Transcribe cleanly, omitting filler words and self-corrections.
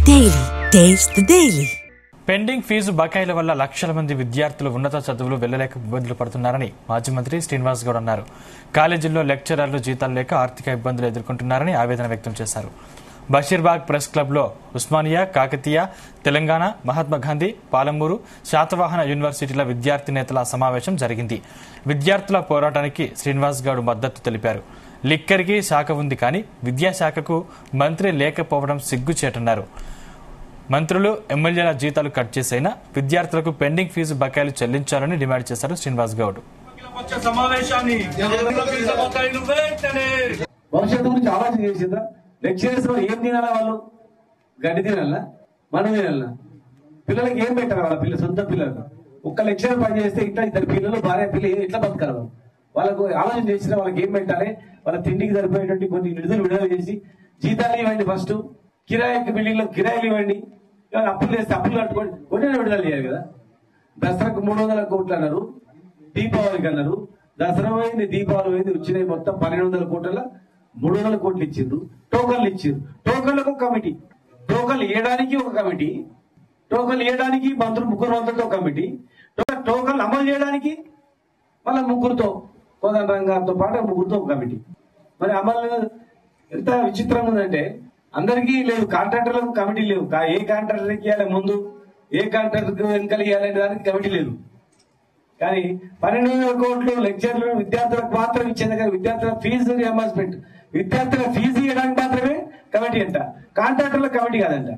Daily. Taste the Daily. Pending fees బకాయిల వల్ల లక్షల మంది విద్యార్థులు ఉన్నత చదువులు వెళ్లలేక ఇబ్బందులు పడుతున్నారని మాజీ మంత్రి శ్రీనివాస్ గౌడ్ అన్నారు. కాలేజీల్లో లెక్చరర్లు జీతాలు లేక ఆర్థిక ఇబ్బందులు ఎదుర్కొంటున్నారని ఆవేదన వ్యక్తం చేశారు. బషీర్బాగ్ ప్రెస్ క్లబ్లో ఉస్మానియా, కాకతీయ, తెలంగాణ, మహాత్మా గాంధీ, పాలమూరు, శాతవాహన యూనివర్సిటీల విద్యార్థి నేతల సమావేశం జరిగింది. విద్యార్థుల పోరాటానికి శ్రీనివాస్ గౌడ్ మద్దతు తెలిపారు. లిక్కర్కి శాఖ ఉంది కానీ విద్యాశాఖకు మంత్రి లేకపోవడం సిగ్గుచేటన్నారు. మంత్రులు, ఎమ్మెల్యేల జీతాలు కట్ చేసైనా విద్యార్థులకు పెండింగ్ ఫీజు బకాయిలు చెల్లించాలని డిమాండ్ చేశారు శ్రీనివాస్ గౌడ్. భవిష్యత్తు గురించి ఆలోచన చేసిందా? లెక్చరర్స్ ఏం తినాలా? వాళ్ళు గడ్డి తినాలా, మనం తినాలా? పిల్లలకి ఏం పెట్టారు? వాళ్ళ పిల్లలు, సొంత పిల్లలకు ఒక్క లెక్చరర్ పని చేస్తే ఇంట్లో ఇద్దరు పిల్లలు, భార్య పిల్లలు ఎట్లా బతకాలి? వాళ్ళకు ఆలోచన చేసిన వాళ్ళకి ఏం పెట్టాలి? వాళ్ళ తిండికి సరిపోయేటువంటి కొన్ని నిధులు విడుదల చేసి జీతాలు ఇవ్వండి, ఫస్ట్ కిరాయికి బిల్డింగ్ లో కిరాయిలు ఇవ్వండి, అప్పులు చేస్తే అప్పులు కట్టుకోండి, కొన్ని విడుదల చేయాలి కదా. దసరాకు 300 కోట్లు అన్నారు, దీపావళికి అన్నారు. దసరా పోయింది, దీపావళి పోయింది, వచ్చినాయి మొత్తం 1200 కోట్ల 300 కోట్లు ఇచ్చిండ్రు. టోకన్లు ఇచ్చిండ్రు. టోకన్లకు ఒక కమిటీ, టోకన్లు ఇవ్వడానికి ఒక కమిటీ, టోకన్లు ఇవ్వడానికి ముగ్గురు మంత్రులతో కమిటీ, టోకన్లు అమలు చేయడానికి మళ్ళీ ముగ్గురుతో, కోదండరాంగారితో పాటు ముగ్గురుతో ఒక కమిటీ. మరి అమలు ఎంత విచిత్రంగా ఉందంటే అందరికీ లేదు, కాంట్రాక్టర్లకు కమిటీ లేవు. ఏ కాంట్రాక్టర్కి ఇవ్వాలి ముందు, ఏ కాంట్రాక్టర్కి వెనకాల ఇవ్వాలనే దానికి కమిటీ లేదు. కానీ 1200 కోట్లు లెక్చర్లు విద్యార్థులకు మాత్రం ఇచ్చేది కదా. విద్యార్థుల ఫీజు రియంబర్స్మెంట్, విద్యార్థుల ఫీజు ఇవ్వడానికి మాత్రమే కమిటీ అంట, కాంట్రాక్టర్ల కమిటీ కాదంట.